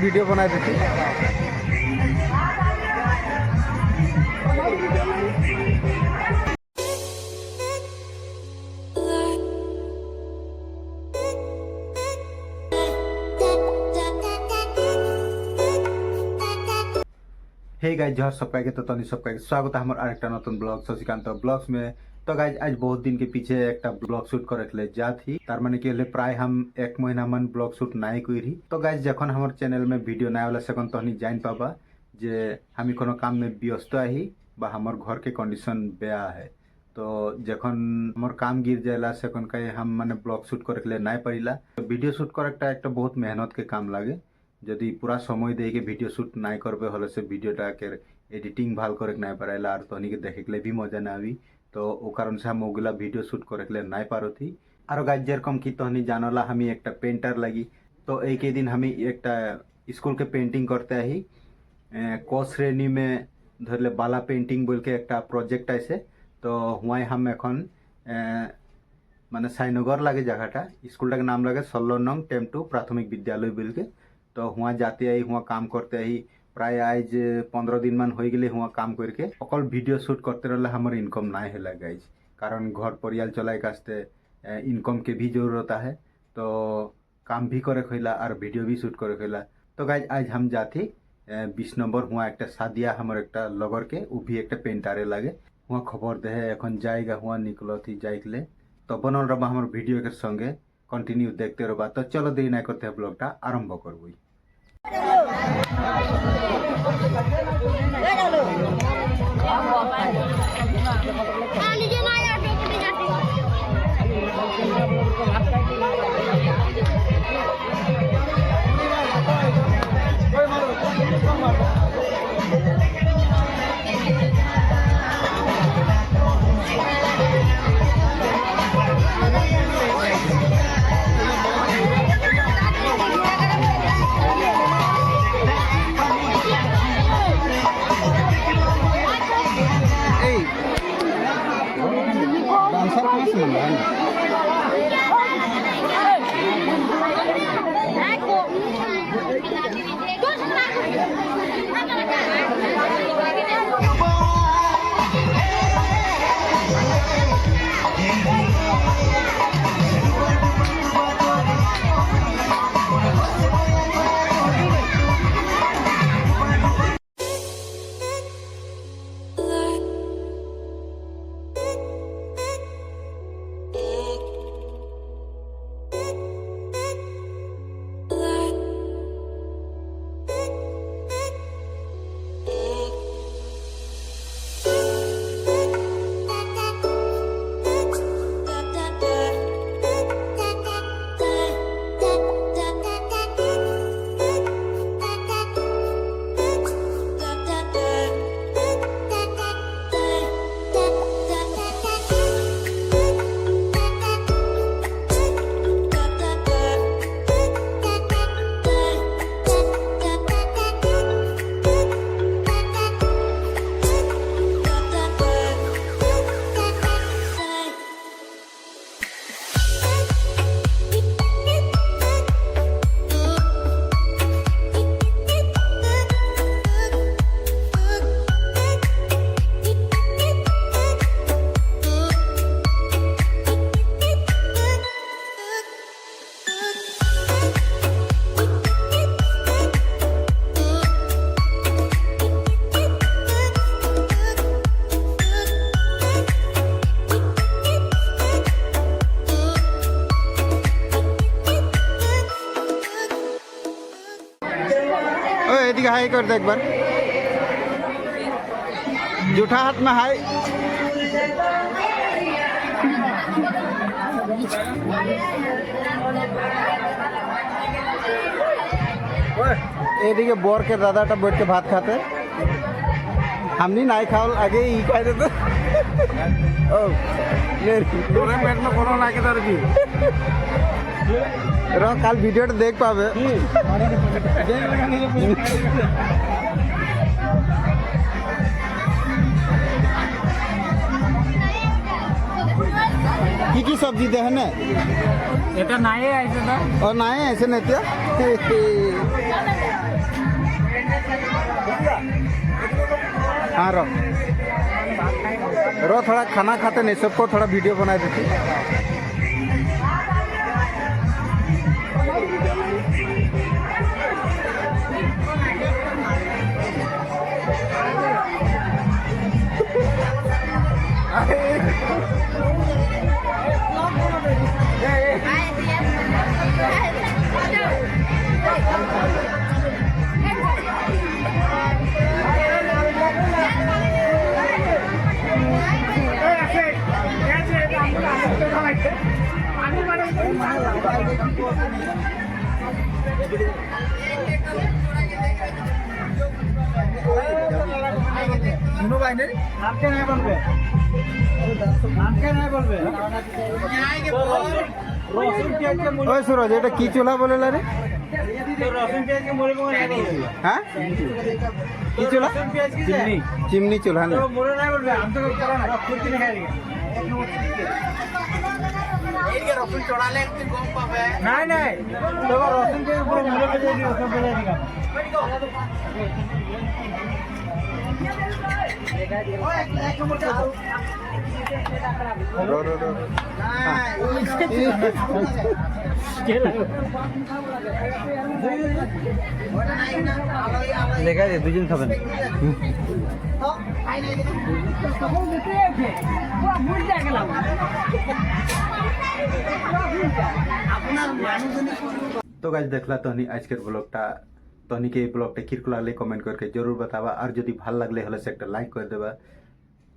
Video बना देती। Hey guys जहाँ सबका तो तनी सबका स्वागत है हमारे आरेकटा नतून ब्लॉग शशिकांत ब्लॉग्स में। तो गाइज आज बहुत दिन के पीछे एक ब्लॉग शूट करे जा थी तार माने कि प्राय हम 1 महीना मन ब्लॉग शूट नाई करी। तो गाइज जखन हमारे चैनल में वीडियो ना वाला सकन तो हनी जान पाबा जे हमी कोनो काम में व्यस्त आही बा हमार घर के कंडीशन बेया है। तो जखन हमार काम गिर जाएला सकन कहे हम माने ब्लॉग शूट करे ना पारिला। तो वीडियो शूट करे एक बहुत मेहनत के काम लागे। जदि पूरा समय दे के वीडियो शूट ना करबे हले से वीडियोटा के एडिटिंग भाल करे ना पारेला और तहनी के देखे के भी मजा ना आवी। तो ओ कारण से हम ओगला वीडियो शूट करे ना पारो थी। और गाइज जेरकम की तहनी जानला हमी एक पेंटर लगी। तो एक ही दिन हमी एक स्कूल के पेंटिंग करते ही क श्रेणी में धरले बाला पेंटिंग बोल के एक प्रोजेक्ट ऐसे। तो हुआ हम एखन माने साईनगर लगे जगहटा स्कूलटा के नाम लगे 16 नंग टेम2 प्राथमिक विद्यालय बोल के। तो हुआ जाते आई हुआ काम करते ही प्राय आज 15 दिन मान हो गए हुआ काम करके अकल वीडियो शूट करते रहा हमारे इनकम ना है गाइज। कारण घर परियाल चलाए कास्ते इनकम के भी जरूरत है। तो काम भी करे खोला और वीडियो भी शूट करे खोला। तो गाइज आज हम जाती 20 नंबर हुआ एक सादिया हमारे एक लगर के वो भी एक पेंटारे लगे हुआ खबर दे एखन जाएगा हुआ निकलो थी जाइले। तो बनल रहा हमारे वीडियो के संगे कंटिन्यू देखते रहा। तो चलो देरी ना करते ब्लॉगटा आरम्भ करब। हाई कर दे एक बार जूठा हाथ में हाई। एदिके बोर के दादाटा बैठ के भात खाते हमनी नाई खाओ आगे ही खाई देते। ओ मेरे पेट में कोनो ना के दर भी रो कल वीडियो देख पावे। की सब्जी दे है ना এটা নাই আইছে না ও নাই আইছে না এটা हाँ रो थोड़ा खाना खाते नहीं सबको थोड़ा वीडियो बना देती। ওই সুরজ এটা কি চুলা বলে রে? হ্যাঁ কি চুলা? চিমনি চুলা না? নাই নাই লেখা আছে দুজন খাবেন। तो गाइस देखला तहनी आजकेर ब्लॉगटा तहनी के ब्लॉगटा किरको लागले कमेंट करके जरूर बतावा और जदि भाल लागले हले से एक लाइक कर देबा।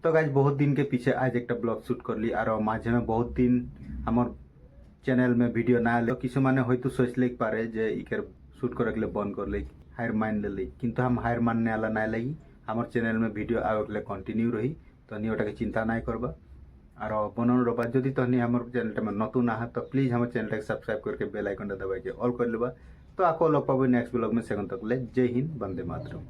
तो गाइस बहुत दिन के पीछे आज एक ब्लॉग शूट कर ली और माझे में बहुत दिन हमर चैनल में वीडियो ना आले किछु माने होयतो सोचले पारे जे इकर शूट करे के बंद कर ले हार मान ले किंतु हम हार मानने वाला ना लगी हमर चैनल में वीडियो आगे कंटिन्यू रही तहनी ओटाके चिंता ना करबा और बनल रबा। जदि तहनी हमर चैनल में नतुन आहा तो प्लीज हमर चैनल के सब्सक्राइब करके बेल आइकन दबाई के ऑल कर लेबा। तो आको लग पाबो नेक्स्ट ब्लॉग में। सेकंड तक ले जय हिंद, वंदे मातरम।